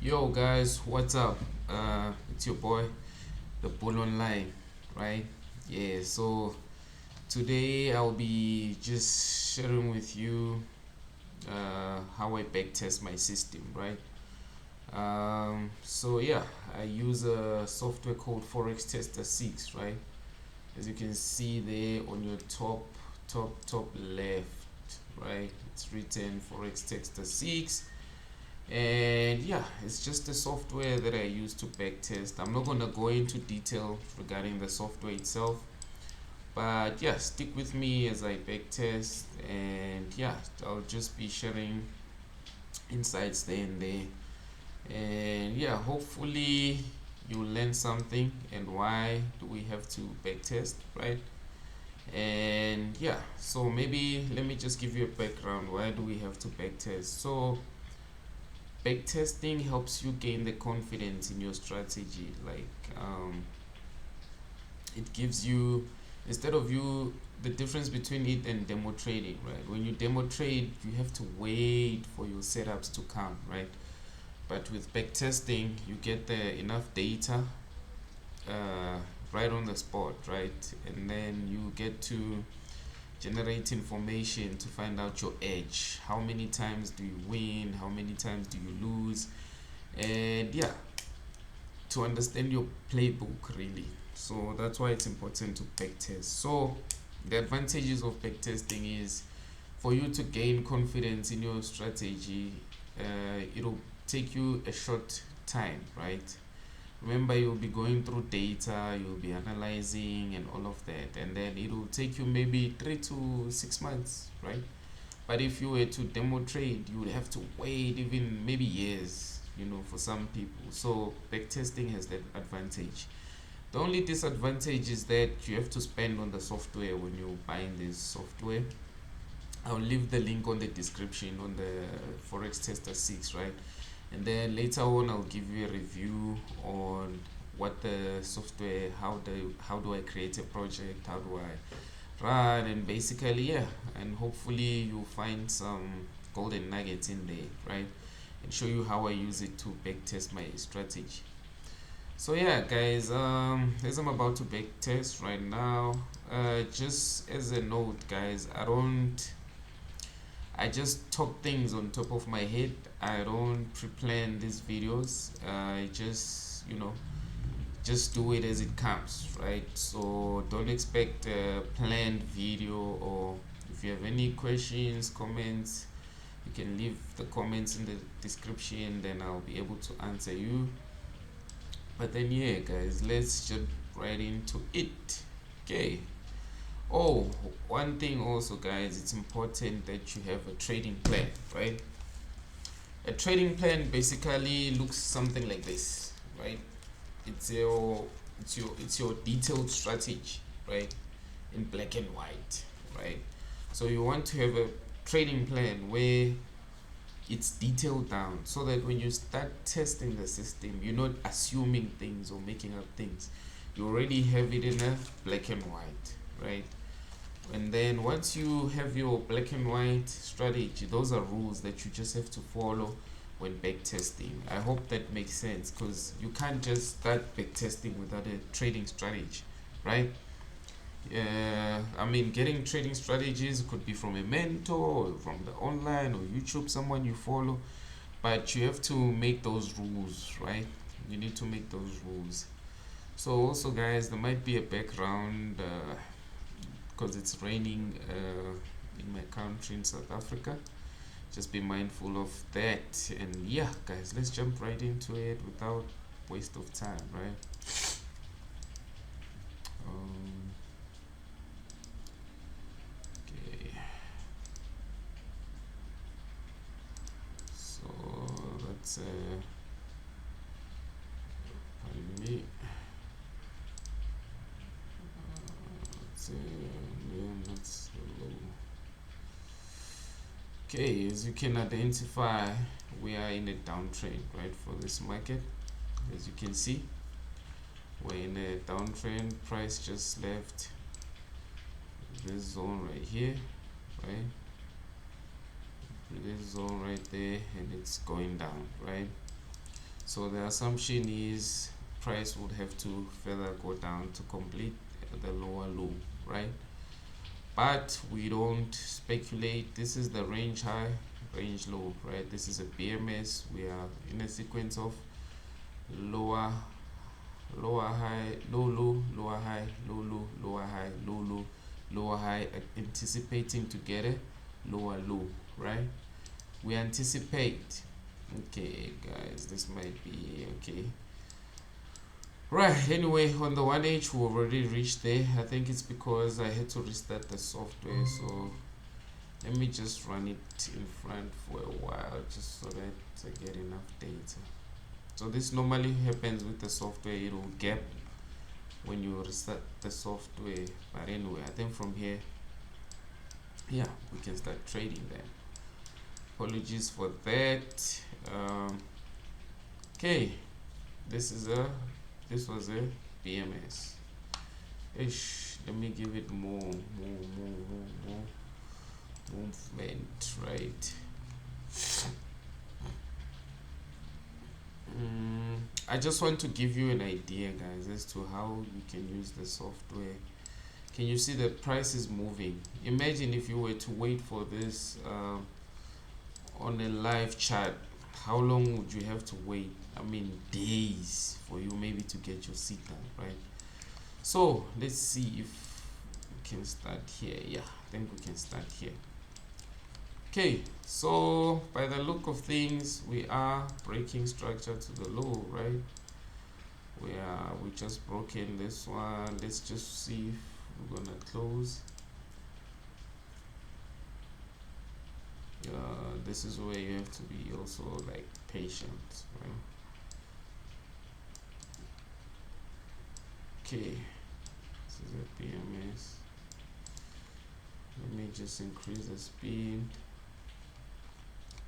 Yo guys, what's up? It's your boy, the Bull Online, right? Yeah, so today I'll be just sharing with you how I backtest my system, right? So yeah, I use a software called Forex Tester 6, right? As you can see there on your top left, right? It's written Forex Tester 6, and yeah, it's just the software that I use to backtest. I'm not gonna go into detail regarding the software itself, but yeah, stick with me as I backtest, and yeah, I'll just be sharing insights there and there, and yeah, hopefully you learn something and why do we have to backtest, right? And yeah, so maybe let me just give you a background. Why do we have to backtest? So backtesting helps you gain the confidence in your strategy. It gives you, instead of you, the difference between it and demo trading, right? When you demo trade, you have to wait for your setups to come, right? But with backtesting, you get the enough data uh, right on the spot, right? And then you get to generate information to find out your edge. How many times do you win? How many times do you lose? And yeah, to understand your playbook really. So that's why it's important to backtest. So the advantages of backtesting is for you to gain confidence in your strategy. It'll take you a short time, right? Remember, you'll be going through data, you'll be analyzing and all of that, and then it'll take you maybe 3 to 6 months, right? But if you were to demo trade, you would have to wait even maybe years, for some people. So backtesting has that advantage. The only disadvantage is that you have to spend on the software when you're buying this software. I'll leave the link on the description on the Forex Tester 6, right? And then later on I'll give you a review on what the software, how do I create a project, how do I run, and basically yeah, and hopefully you'll find some golden nuggets in there, right? And show you how I use it to backtest my strategy. So yeah guys, as I'm about to backtest right now, just as a note guys, I just talk things on top of my head. I don't pre-plan these videos. I just do it as it comes, right? So don't expect a planned video, or if you have any questions, comments, you can leave the comments in the description, then I'll be able to answer you. But then yeah guys, let's jump right into it. Okay. Oh, one thing also guys, it's important that you have a trading plan, right? A trading plan basically looks something like this, right? It's your detailed strategy, right? In black and white, right? So you want to have a trading plan where it's detailed down, so that when you start testing the system, you're not assuming things or making up things. You already have it in a black and white, right? And then once you have your black and white strategy, those are rules that you just have to follow when backtesting. I hope that makes sense, because you can't just start backtesting without a trading strategy, right? I mean, getting trading strategies could be from a mentor, or from the online or YouTube, someone you follow, but you have to make those rules, right? You need to make those rules. So also guys, there might be a background because it's raining in my country, in South Africa. Just be mindful of that. And yeah guys, let's jump right into it without waste of time, right? um, okay, so that's pardon me, that's name, that's low. Okay, as you can identify, we are in a downtrend, right, for this market. As you can see, we're in a downtrend. Price just left this zone right here, right? This zone right there, and it's going down, right? So the assumption is price would have to further go down to complete the lower low, right? But we don't speculate. This is the range high, range low, right? This is a BMS. We are in a sequence of lower, lower high, low low, lower high, low low, lower high, low low, lower high, anticipating to get a lower low, right? We anticipate. Okay guys, this might be okay. Right, anyway, on the 1H we already reached there. I think it's because I had to restart the software, so let me just run it in front for a while just so that I get enough data. So this normally happens with the software, it will gap when you restart the software. But anyway, I think from here, yeah, we can start trading then. Apologies for that. Okay, this was a BMS. Ish, let me give it more movement, right? I just want to give you an idea, guys, as to how you can use the software. Can you see the price is moving? Imagine if you were to wait for this on a live chart. How long would you have to wait? I mean, days for you maybe to get your seat done, right? So let's see if we can start here. Yeah, I think we can start here. Okay, so by the look of things, we are breaking structure to the low, right? We just broken this one. Let's just see if we're gonna close. This is where you have to be also like patient, right? Okay, this is a BMS. Let me just increase the speed.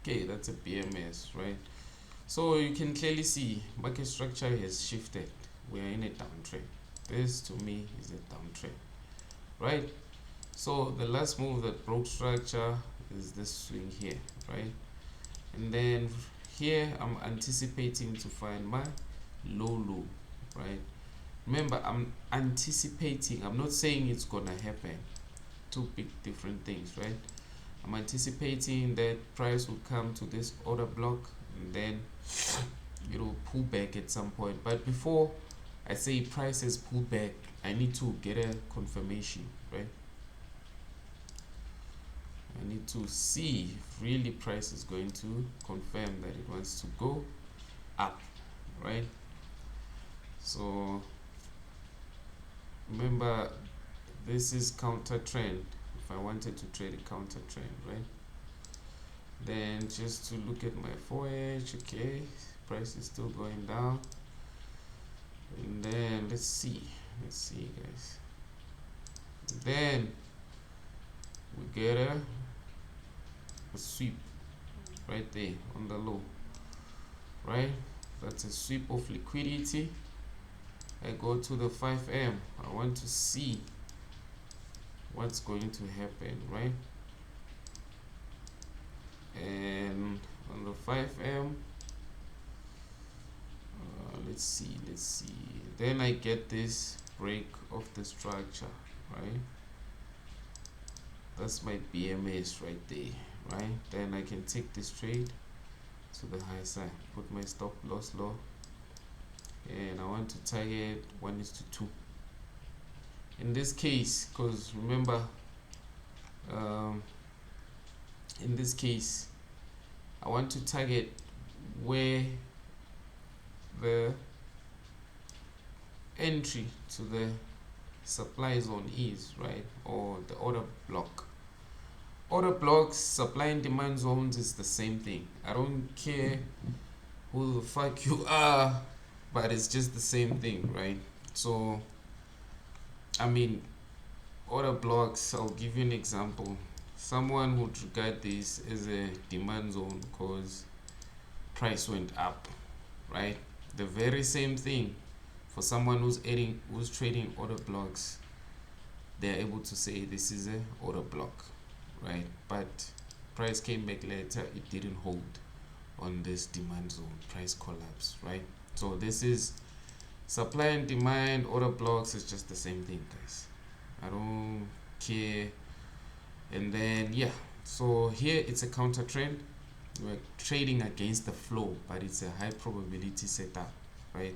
Okay, that's a BMS, right? So you can clearly see market structure has shifted. We are in a downtrend. This to me is a downtrend, right? So the last move that broke structure is this swing here, right? And then here I'm anticipating to find my low, right? Remember, I'm anticipating, I'm not saying it's gonna happen. Two big different things, right? I'm anticipating that price will come to this order block and then it will pull back at some point. But before I say price has pulled back, I need to get a confirmation, right? I need to see if really price is going to confirm that it wants to go up, right? So remember, this is counter trend. If I wanted to trade a counter trend, right? Then just to look at my 4H, okay, price is still going down. And then let's see guys. Then we get a sweep right there on the low, right? That's a sweep of liquidity. I go to the 5M. I want to see what's going to happen, right? And on the 5M, let's see. Then I get this break of the structure, right? That's my BMS right there, right? Then I can take this trade to the high side, put my stop loss low, and I want to target 1:2 in this case, because remember, in this case I want to target where the entry to the supply zone is, right? Or the order block. Order blocks, supply and demand zones is the same thing. I don't care who the fuck you are, but it's just the same thing, right? So I mean, order blocks, I'll give you an example. Someone would regard this as a demand zone because price went up, right? The very same thing for someone who's trading order blocks, they're able to say this is a order block, right? But price came back later, it didn't hold. on this demand zone, price collapse, right? So this is supply and demand, order blocks is just the same thing, guys. I don't care. And then yeah, so here it's a counter trend. We're trading against the flow, but it's a high probability setup, right?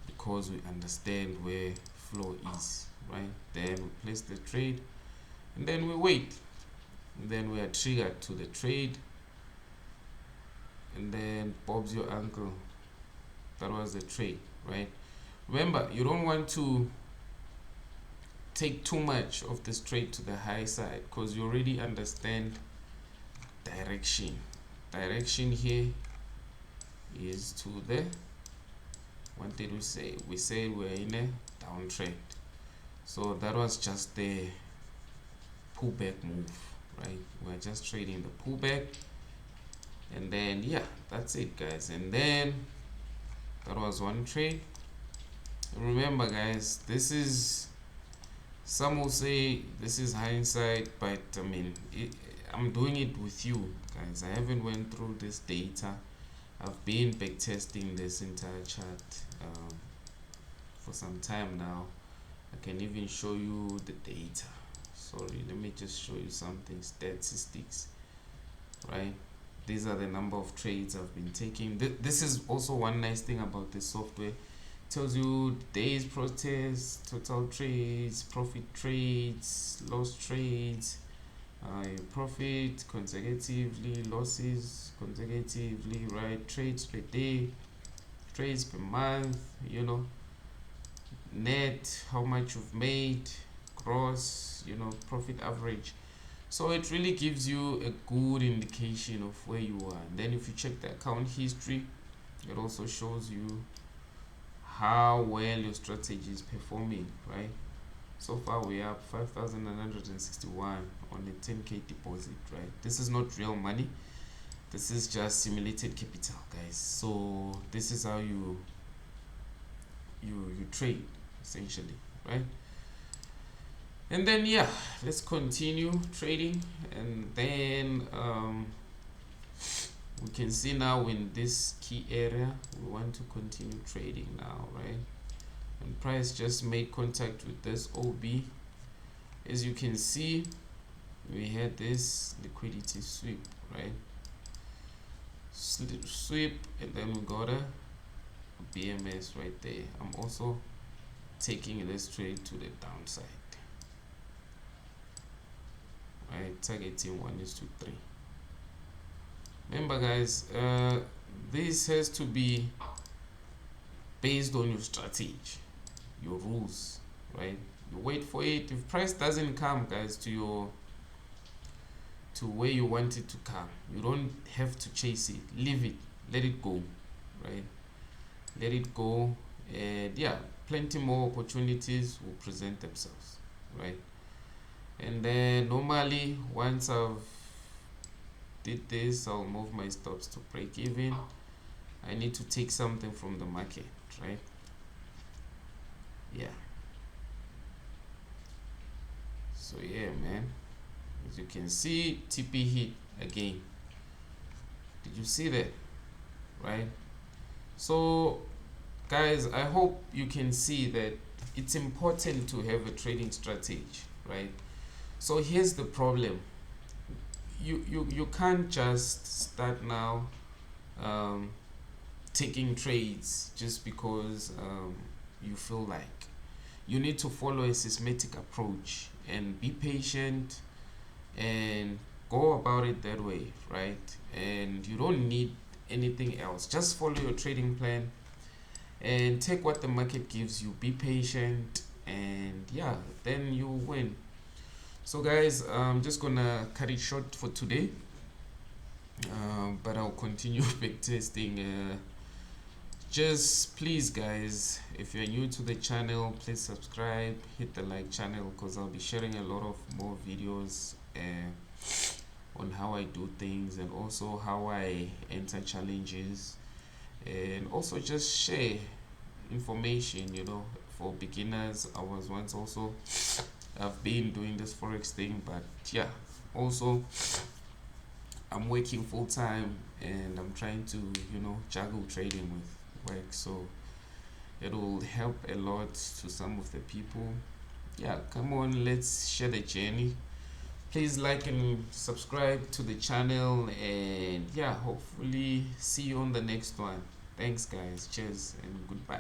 Because we understand where flow is, right? Then we place the trade and then we wait, and then we are triggered to the trade, and then Bob's your uncle. That was the trade, right? Remember, you don't want to take too much of this trade to the high side because you already understand direction here is to the, what did we say we're in a downtrend, so that was just the pullback move, right? We're just trading the pullback, and then yeah, that's it, guys. And then that was one trade. Remember, guys, this is, some will say this is hindsight, but I mean I'm doing it with you guys. I haven't went through this data. I've been back testing this entire chart for some time now. I can even show you the data. Sorry, let me just show you something, statistics, right? These are the number of trades I've been taking. This is also one nice thing about this software. It tells you days protest, total trades, profit trades, loss trades, profit consecutively, losses consecutively, right? Trades per day, trades per month, you know, net, how much you've made, gross, you know, profit average. So it really gives you a good indication of where you are. And then if you check the account history, it also shows you how well your strategy is performing, right? So far we are 5,961 on a 10k deposit, right? This is not real money, this is just simulated capital, guys. So this is how you trade essentially, right? And then yeah, let's continue trading. And then we can see now in this key area we want to continue trading now, right? And price just made contact with this OB. As you can see, we had this liquidity sweep, right? Sweep, and then we got a BMS right there. I'm also taking this trade to the downside, right? Targeting 1:3. Remember, guys, this has to be based on your strategy, your rules, right? You wait for it. If price doesn't come, guys, to where you want it to come, you don't have to chase it. Leave it, let it go, right? Let it go, and yeah, plenty more opportunities will present themselves, right? And then normally once I've did this, I'll move my stops to break even. I need to take something from the market, right? Yeah, so yeah, man, as you can see, TP hit again. Did you see that? Right? So guys, I hope you can see that it's important to have a trading strategy, right? So here's the problem. You can't just start now taking trades just because you feel like. You need to follow a systematic approach and be patient and go about it that way, right? And you don't need anything else. Just follow your trading plan and take what the market gives you. Be patient, and yeah, then you win. So guys, I'm just gonna cut it short for today, but I'll continue back testing. Just please, guys, if you're new to the channel, please subscribe, hit the like channel, because I'll be sharing a lot of more videos on how I do things, and also how I enter challenges, and also just share information, you know, for beginners. I was once also, I've been doing this Forex thing, but yeah, also I'm working full time and I'm trying to, juggle trading with work, so it will help a lot to some of the people. Yeah, come on, let's share the journey. Please like and subscribe to the channel, and yeah, hopefully see you on the next one. Thanks guys, cheers and goodbye.